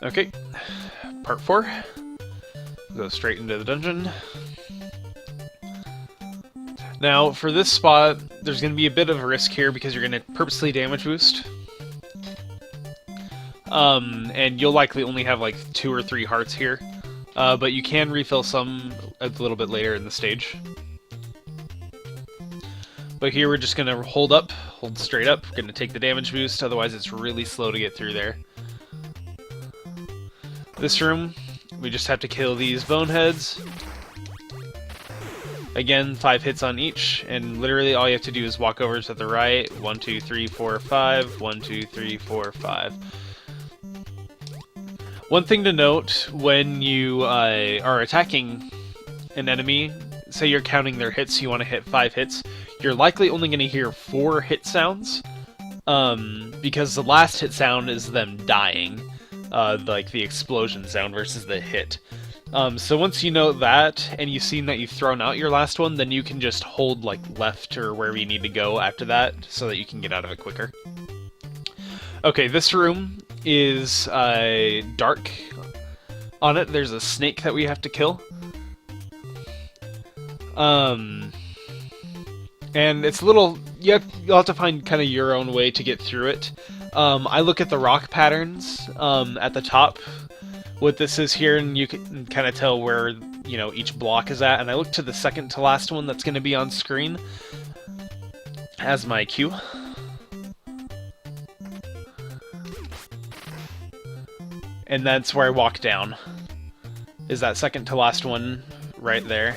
Okay, part 4. Go straight into the dungeon. Now, for this spot, there's going to be a bit of a risk here because you're going to purposely damage boost. And you'll likely only have like 2 or 3 hearts here. But you can refill some a little bit later in the stage. But here we're just going to hold straight up. We're going to take the damage boost, otherwise it's really slow to get through there. This room, we just have to kill these boneheads. Again, 5 hits on each, and literally all you have to do is walk over to the right. 1, 2, 3, 4, 5. 1, 2, 3, 4, 5. One thing to note when you are attacking an enemy, say you're counting their hits, you want to hit 5 hits, you're likely only going to hear 4 hit sounds, because the last hit sound is them dying, like the explosion sound versus the hit. So once you know that, and you've seen that you've thrown out your last one, then you can just hold like left or wherever you need to go after that, so that you can get out of it quicker. Okay, this room is dark. On it, there's a snake that we have to kill. And it's a little... you'll have to find kind of your own way to get through it. I look at the rock patterns at the top. What this is here, and you can kind of tell where, you know, each block is at. And I look to the second to last one that's going to be on screen as my cue. And that's where I walk down, is that second to last one right there.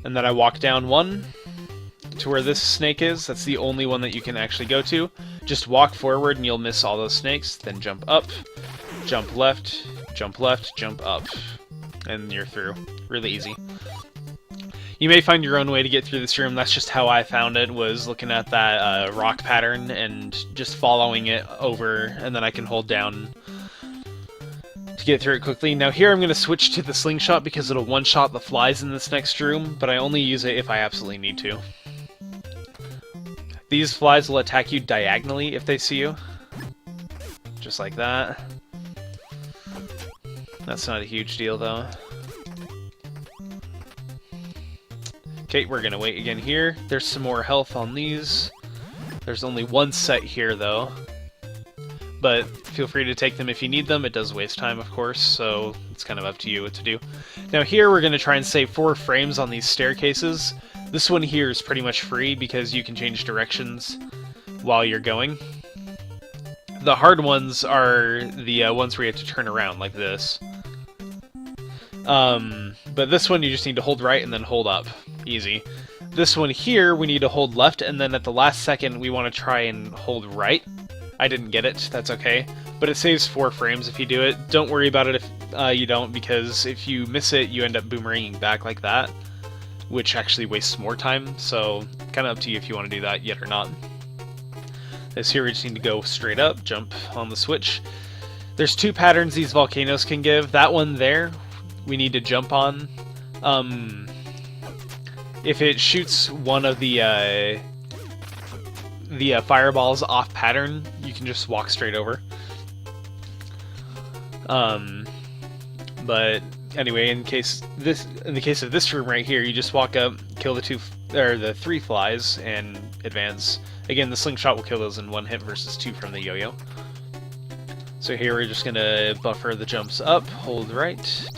And then I walk down 1 to where this snake is. That's the only one that you can actually go to. Just walk forward and you'll miss all those snakes. Then jump up, jump left, jump up, and you're through. Really easy. You may find your own way to get through this room. That's just how I found it, was looking at that rock pattern and just following it over, and then I can hold down to get through it quickly. Now here I'm going to switch to the slingshot because it'll one-shot the flies in this next room, but I only use it if I absolutely need to. These flies will attack you diagonally if they see you. Just like that. That's not a huge deal though. Okay, we're going to wait again here. There's some more health on these. There's only 1 set here though. But feel free to take them if you need them. It does waste time, of course, so it's kind of up to you what to do. Now here we're going to try and save 4 frames on these staircases. This one here is pretty much free because you can change directions while you're going. The hard ones are the ones where you have to turn around, like this. But this one you just need to hold right and then hold up. Easy. This one here we need to hold left, and then at the last second we want to try and hold right. I didn't get it, that's okay. But it saves 4 frames if you do it. Don't worry about it if you don't, because if you miss it, you end up boomeranging back like that, which actually wastes more time, so kind of up to you if you want to do that yet or not. This here we just need to go straight up, jump on the switch. There's 2 patterns these volcanoes can give. That one there, we need to jump on. If it shoots one of the fireballs off pattern, you can just walk straight over. But anyway, in the case of this room right here, you just walk up, kill the 3 flies, and advance. Again, the slingshot will kill those in 1 hit versus 2 from the yo-yo. So here we're just gonna buffer the jumps up, hold right.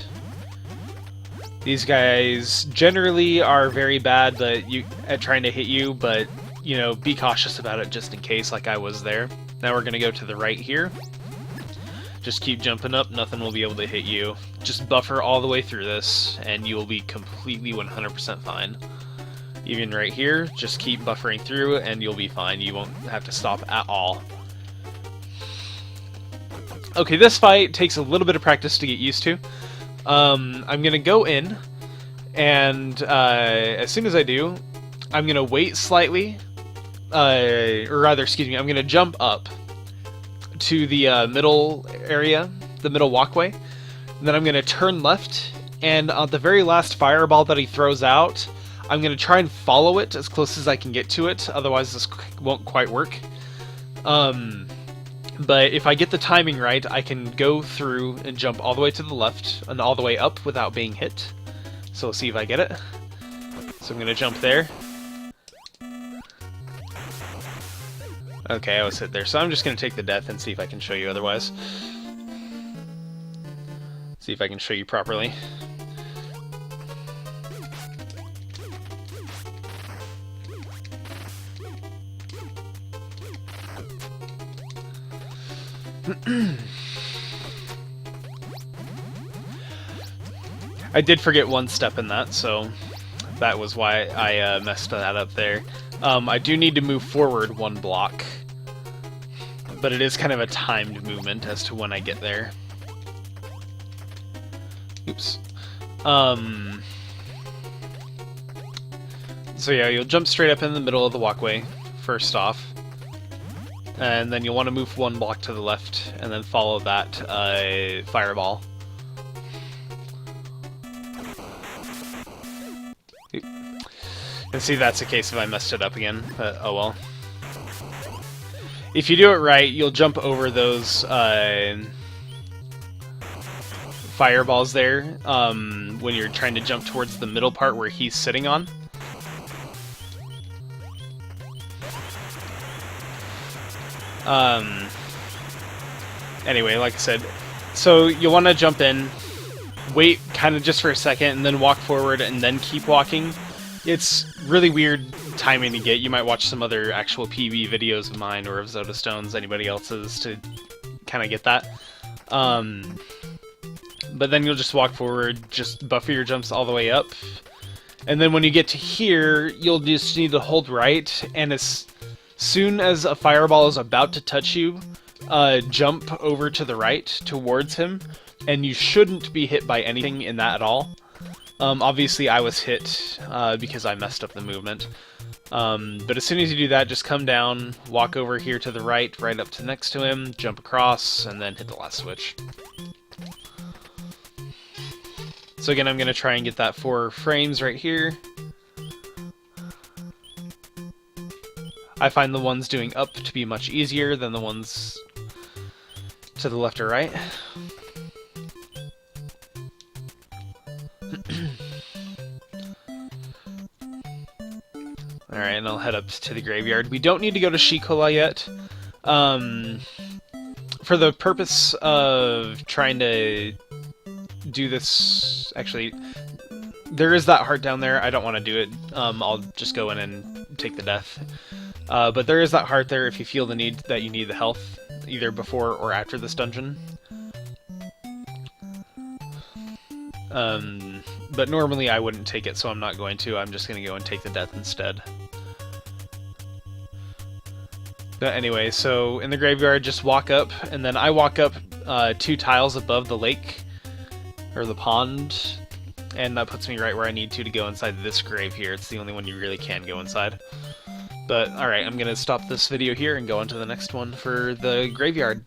These guys generally are very bad at trying to hit you, but you know, be cautious about it just in case, like I was there. Now we're gonna go to the right here. Just keep jumping up, nothing will be able to hit you. Just buffer all the way through this, and you will be completely 100% fine. Even right here, just keep buffering through, and you'll be fine. You won't have to stop at all. Okay, this fight takes a little bit of practice to get used to. I'm gonna go in, and as soon as I do, I'm gonna wait slightly, or rather, excuse me, I'm gonna jump up to the middle area, the middle walkway, and then I'm gonna turn left, and on the very last fireball that he throws out, I'm gonna try and follow it as close as I can get to it, otherwise this won't quite work. But if I get the timing right, I can go through and jump all the way to the left and all the way up without being hit. So we'll see if I get it. So I'm going to jump there. Okay, I was hit there. So I'm just going to take the death and see if I can show you otherwise. See if I can show you properly. I did forget one step in that, so that was why I messed that up there. I do need to move forward one block, but it is kind of a timed movement as to when I get there. Oops. So yeah, you'll jump straight up in the middle of the walkway, first off. And then you'll want to move one block to the left, and then follow that fireball. And see, that's the case if I messed it up again, but oh well. If you do it right, you'll jump over those fireballs there when you're trying to jump towards the middle part where he's sitting on. Anyway, like I said, so you'll want to jump in, wait kind of just for a second, and then walk forward, and then keep walking. It's really weird timing to get. You might watch some other actual PB videos of mine or of Zoda Stone's, anybody else's, to kind of get that. But then you'll just walk forward, just buffer your jumps all the way up, and then when you get to here, you'll just need to hold right, and as soon as a fireball is about to touch you, jump over to the right towards him, and you shouldn't be hit by anything in that at all. Obviously I was hit because I messed up the movement. But as soon as you do that, just come down, walk over here to the right, right up to next to him, jump across, and then hit the last switch. So again, I'm going to try and get that 4 frames right here. I find the ones doing up to be much easier than the ones to the left or right. Alright, and I'll head up to the graveyard. We don't need to go to Shikola yet. For the purpose of trying to do this... Actually, there is that heart down there. I don't want to do it. I'll just go in and take the death. But there is that heart there if you feel the need that you need the health, either before or after this dungeon. But normally I wouldn't take it, so I'm not going to. I'm just going to go and take the death instead. But anyway, so in the graveyard, just walk up, and then I walk up 2 tiles above the lake, or the pond, and that puts me right where I need to go inside this grave here. It's the only one you really can go inside. But alright, I'm going to stop this video here and go on to the next one for the graveyard.